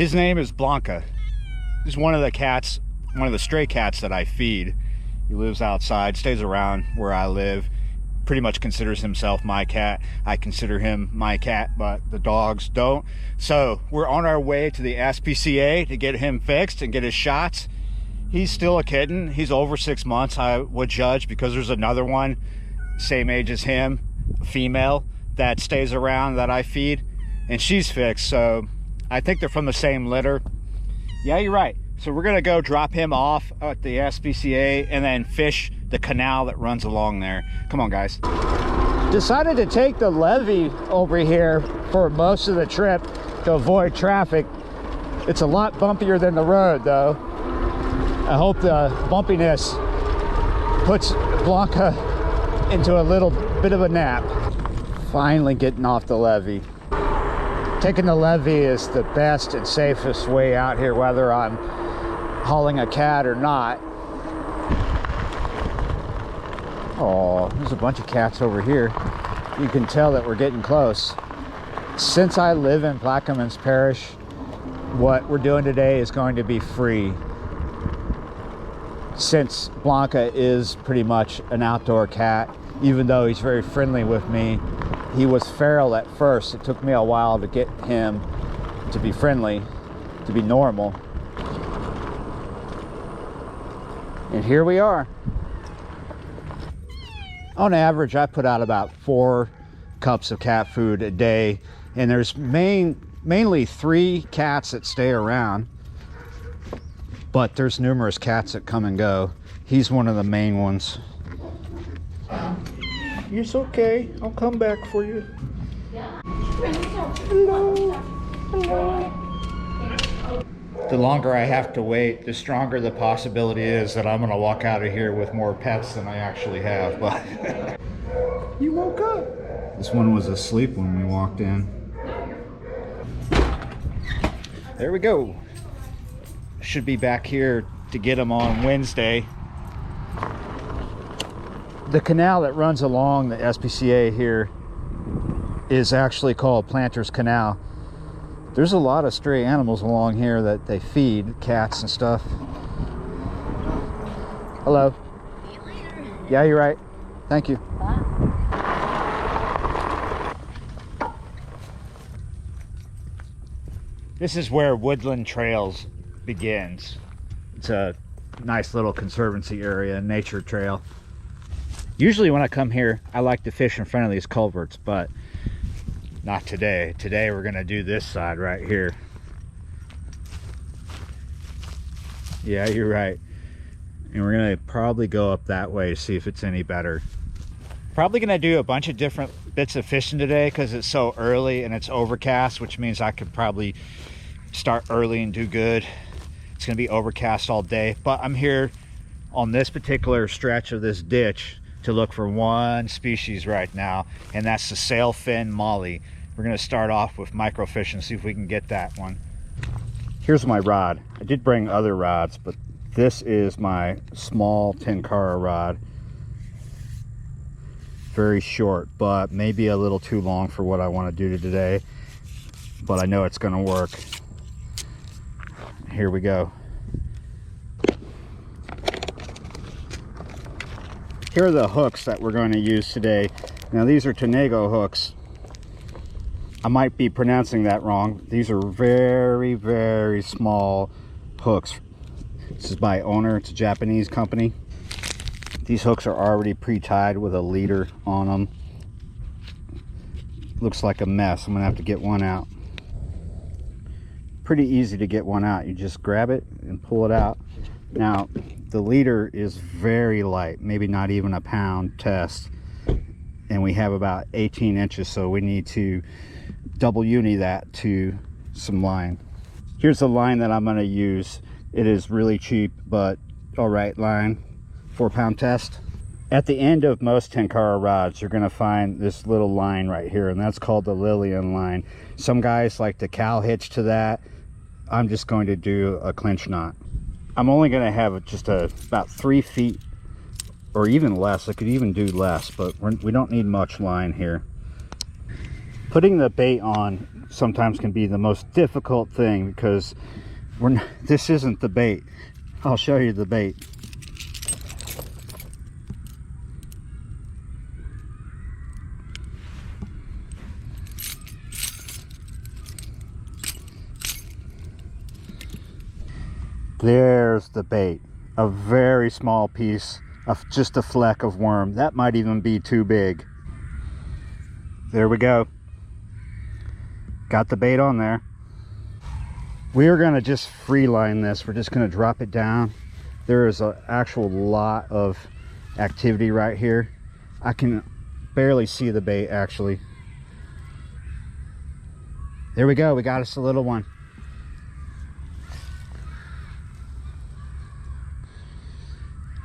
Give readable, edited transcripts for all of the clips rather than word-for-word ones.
His name is Blanca. He's one of the cats, one of the stray cats that I feed. He lives outside, stays around where I live, pretty much considers himself my cat. I consider him my cat, but the dogs don't. So we're on our way to the SPCA to get him fixed and get his shots. He's still a kitten. He's over 6 months, I would judge, because there's another one same age as him, a female, that stays around that I feed, and she's fixed. So I think they're from the same litter. Yeah, you're right. So we're gonna go drop him off at the SPCA and then fish the canal that runs along there. Come on, guys. Decided to take the levee over here for most of the trip to avoid traffic. It's a lot bumpier than the road, though. I hope the bumpiness puts Blanca into a little bit of a nap. Finally getting off the levee. Taking the levee is the best and safest way out here, whether I'm hauling a cat or not. Oh, there's a bunch of cats over here. You can tell that we're getting close. Since I live in Plaquemines Parish, what we're doing today is going to be free. Since Blanca is pretty much an outdoor cat, even though he's very friendly with me, he was feral at first. It took me a while to get him to be friendly, to be normal. And here we are. On average, I put out about 4 cups of cat food a day, and there's mainly 3 cats that stay around, but there's numerous cats that come and go. He's one of the main ones. It's okay. I'll come back for you. Hello. Hello. The longer I have to wait, the stronger the possibility is that I'm going to walk out of here with more pets than I actually have. But you woke up. This one was asleep when we walked in. There we go. Should be back here to get them on Wednesday. The canal that runs along the SPCA here is actually called Planter's Canal. There's a lot of stray animals along here that they feed, cats and stuff. Hello. See you later. Yeah, you're right. Thank you. Bye. This is where Woodland Trails begins. It's a nice little conservancy area, nature trail. Usually when I come here, I like to fish in front of these culverts, but not today. Today we're gonna do this side right here. Yeah, you're right. And we're gonna probably go up that way to see if it's any better. Probably gonna do a bunch of different bits of fishing today because it's so early and it's overcast, which means I could probably start early and do good. It's gonna be overcast all day, but I'm here on this particular stretch of this ditch to look for one species right now, and that's the sailfin molly. We're gonna start off with microfish and see if we can get that one. Here's my rod. I did bring other rods, but this is my small tenkara rod. Very short, but maybe a little too long for what I want to do today, but I know it's gonna work. Here we go. Here are the hooks that we're going to use today. Now these are Tonego hooks. I might be pronouncing that wrong. These are very, very small hooks. This is by Owner. It's a Japanese company. These hooks are already pre-tied with a leader on them. Looks like a mess. I'm gonna have to get one out. Pretty easy to get one out. You just grab it and pull it out. Now the leader is very light, maybe not even a pound test, and we have about 18 inches, so we need to double uni that to some line. Here's the line that I'm going to use. It is really cheap, but all right line, 4-pound test. At the end of most tenkara rods, you're going to find this little line right here, and that's called the Lillian line. Some guys like to cow hitch to that. I'm just going to do a clinch knot. I'm only going to have just about 3 feet or even less. I could even do less, but we don't need much line here. Putting the bait on sometimes can be the most difficult thing, because this isn't the bait. I'll show you the bait. There's the bait. A very small piece of just a fleck of worm. That might even be too big. There we go. Got the bait on there. We are going to just free line this. We're just going to drop it down. There is an actual lot of activity right here. I can barely see the bait actually. There we go. We got us a little one.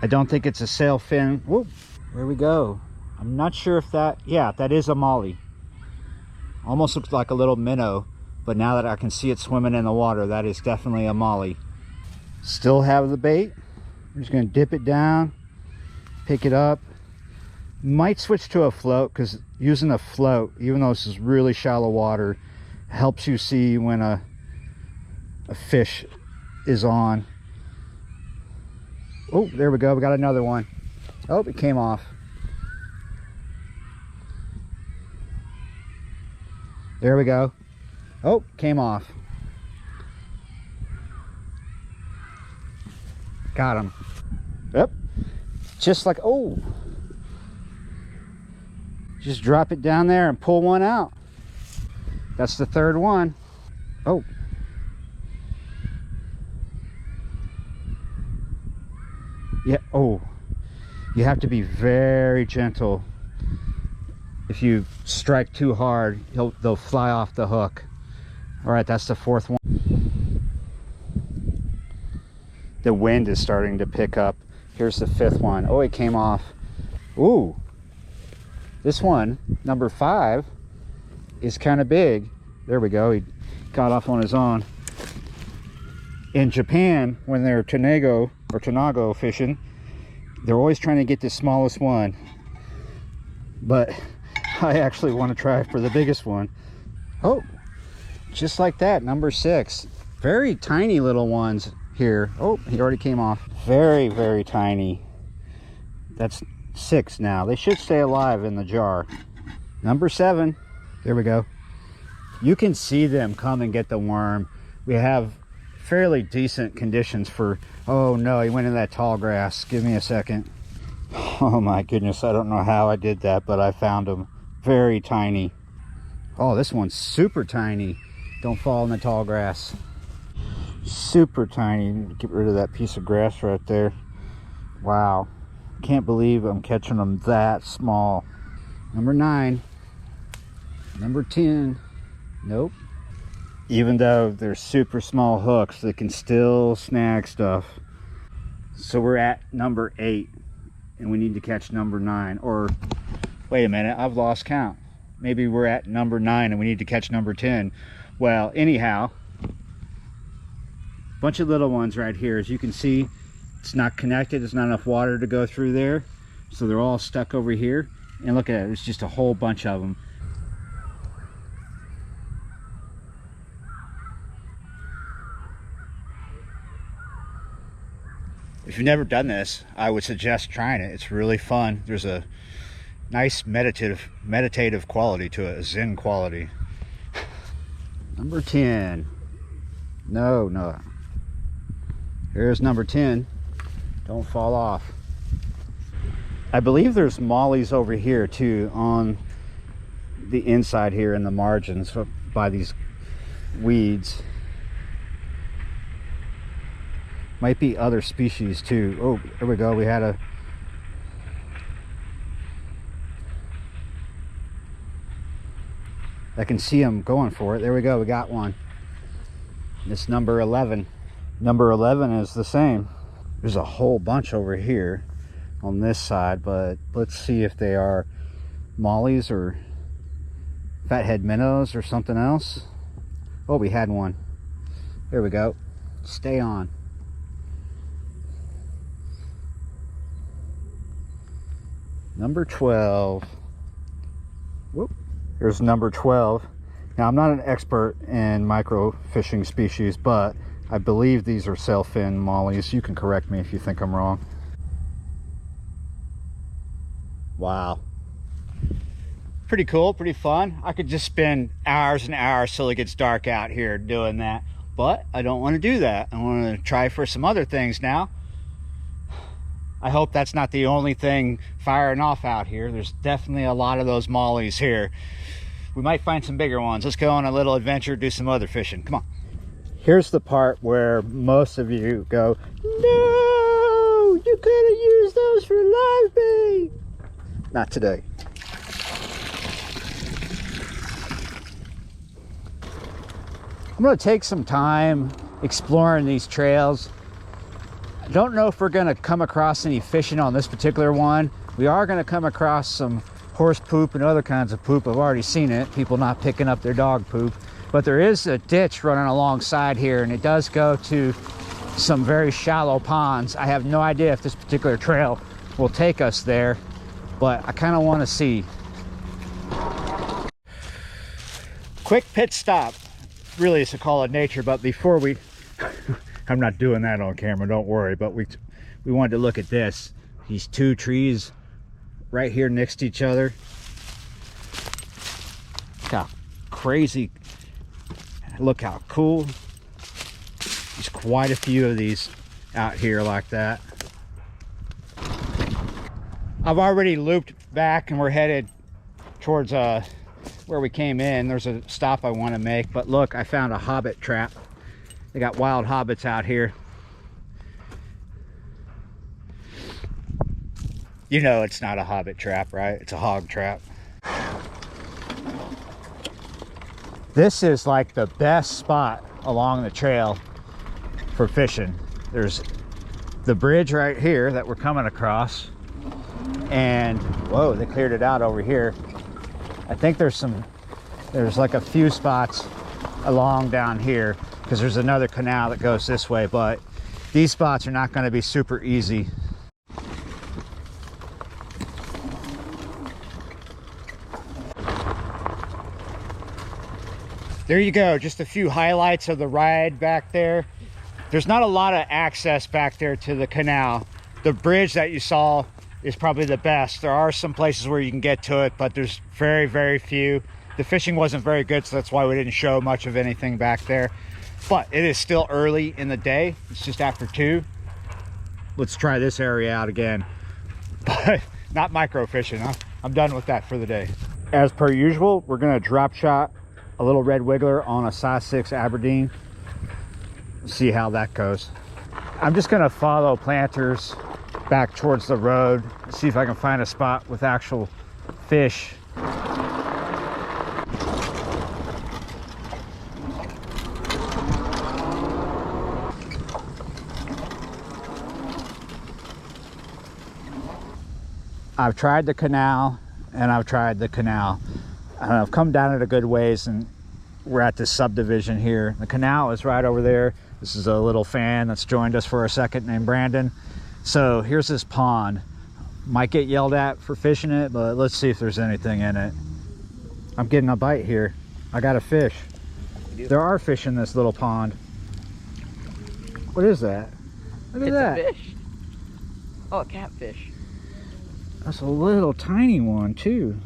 I don't think it's a sailfin. Whoop, there we go. I'm not sure if that, yeah, that is a molly. Almost looks like a little minnow, but now that I can see it swimming in the water, that is definitely a molly. Still have the bait. I'm just gonna dip it down, pick it up. Might switch to a float, because using a float, even though this is really shallow water, helps you see when a fish is on. Oh, there we go. We got another one. Oh, it came off. There we go. Oh, came off. Got him. Yep. Just like, oh. Just drop it down there and pull one out. That's the third one. Oh. Yeah, oh, you have to be very gentle. If you strike too hard, they'll fly off the hook. All right, that's the fourth one. The wind is starting to pick up. Here's the fifth one. Oh, it came off. Ooh, this one, number 5, is kind of big. There we go, he got off on his own. In Japan, when they're tanago fishing, they're always trying to get the smallest one, but I actually want to try for the biggest one. Oh, just like that, number 6. Very tiny little ones here. Oh, he already came off. Very, very tiny. That's 6 now. They should stay alive in the jar. Number 7. There we go. You can see them come and get the worm. We have fairly decent conditions for, oh no, he went in that tall grass. Give me a second. Oh my goodness, I don't know how I did that, but I found him. Very tiny. Oh, this one's super tiny. Don't fall in the tall grass. Super tiny. Get rid of that piece of grass right there. Wow, can't believe I'm catching them that small. Number 9. Number 10. Nope. Even though they're super small hooks, they can still snag stuff. So we're at number 8, and we need to catch number 9. Or wait a minute, I've lost count. Maybe we're at number 9 and we need to catch number 10. Well, anyhow, bunch of little ones right here. As you can see, it's not connected. There's not enough water to go through there, so they're all stuck over here. And look at it, there's just a whole bunch of them. If you've never done this, I would suggest trying it. It's really fun. There's a nice meditative quality to it, a zen quality. Number 10. No. Here's number 10. Don't fall off. I believe there's mollies over here too, on the inside here in the margins by these weeds. Might be other species too. Oh, there we go. We had a... I can see them going for it. There we go. We got one. It's number 11. Number 11 is the same. There's a whole bunch over here on this side, but let's see if they are mollies or fathead minnows or something else. Oh, we had one. There we go. Stay on. Number 12. Whoop. Here's number 12. Now, I'm not an expert in microfishing species, but I believe these are sailfin mollies. You can correct me if you think I'm wrong. Wow. Pretty cool, pretty fun. I could just spend hours and hours till it gets dark out here doing that, but I don't want to do that. I want to try for some other things now. I hope that's not the only thing firing off out here. There's definitely a lot of those mollies here. We might find some bigger ones. Let's go on a little adventure, do some other fishing. Come on. Here's the part where most of you go, no, you could have used those for live bait. Not today. I'm going to take some time exploring these trails. I don't know if we're going to come across any fishing on this particular one. We are going to come across some horse poop and other kinds of poop. I've already seen it, people not picking up their dog poop. But there is a ditch running alongside here, and it does go to some very shallow ponds. I have no idea if this particular trail will take us there, but I kind of want to see. Quick pit stop. Really, it's a call of nature, but before we I'm not doing that on camera, don't worry, but we wanted to look at this. These two trees right here next to each other. Look how crazy, look how cool. There's quite a few of these out here like that. I've already looped back and we're headed towards where we came in. There's a stop I want to make, but look, I found a hobbit trap. They got wild hobbits out here. You know it's not a hobbit trap, right? It's a hog trap. This is like the best spot along the trail for fishing. There's the bridge right here that we're coming across, and whoa, they cleared it out over here. I think there's like a few spots along down here because there's another canal that goes this way, but these spots are not going to be super easy. There you go, just a few highlights of the ride back there. There's not a lot of access back there to the canal. The bridge that you saw is probably the best. There are some places where you can get to it, but there's very, very few. The fishing wasn't very good, so that's why we didn't show much of anything back there. But it is still early in the day. It's just after 2. Let's try this area out again. But not micro fishing, huh? I'm done with that for the day. As per usual, we're gonna drop shot a little red wiggler on a size 6 Aberdeen. See how that goes. I'm just gonna follow planters back towards the road, see if I can find a spot with actual fish. I've tried the canal and I've tried the canal. And I've come down it a good ways, and we're at this subdivision here. The canal is right over there. This is a little fan that's joined us for a second named Brandon. So here's this pond. Might get yelled at for fishing it, but let's see if there's anything in it. I'm getting a bite here. I got a fish. There are fish in this little pond. What is that? Look at that. It's a fish. Oh, a catfish. That's a little tiny one too.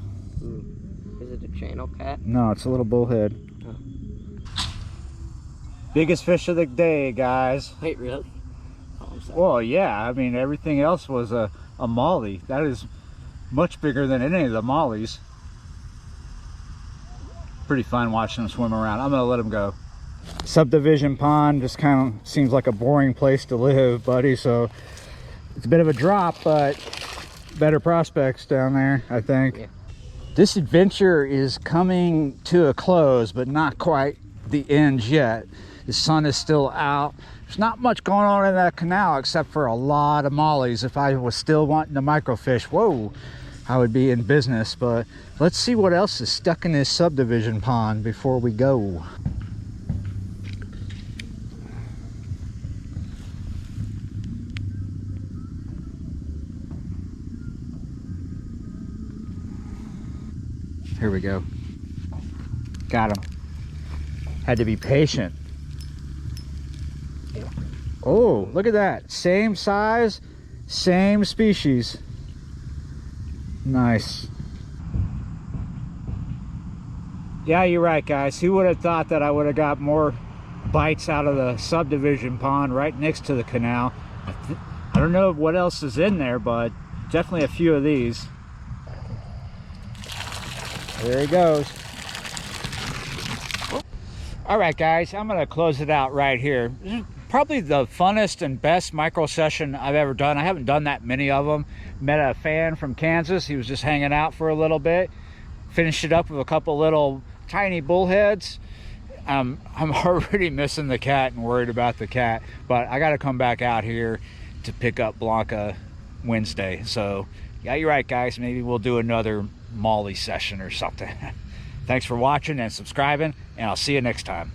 Is it a channel cat? No, it's a little bullhead. Oh. Biggest fish of the day, guys. Wait, really? Oh, I'm sorry. Well, yeah. I mean, everything else was a molly. That is much bigger than any of the mollies. Pretty fun watching them swim around. I'm gonna let them go. Subdivision pond just kind of seems like a boring place to live, buddy. So it's a bit of a drop, but better prospects down there, I think. Yeah. This adventure is coming to a close, but not quite the end yet. The sun is still out. There's not much going on in that canal except for a lot of mollies. If I was still wanting to microfish, whoa, I would be in business. But let's see what else is stuck in this subdivision pond before we go. Here we go. Got him. Had to be patient. Oh, look at that. Same size, same species. Nice. Yeah, you're right, guys. Who would have thought that I would have got more bites out of the subdivision pond right next to the canal? I don't know what else is in there, but definitely a few of these. There he goes. All right, guys, I'm gonna close it out right here. This is probably the funnest and best micro session I've ever done. I haven't done that many of them. Met a fan from Kansas. He was just hanging out for a little bit. Finished it up with a couple little tiny bullheads. I'm already missing the cat and worried about the cat, but I got to come back out here to pick up Blanca Wednesday. So yeah, you're right, guys. Maybe we'll do another molly session or something. Thanks for watching and subscribing, and I'll see you next time.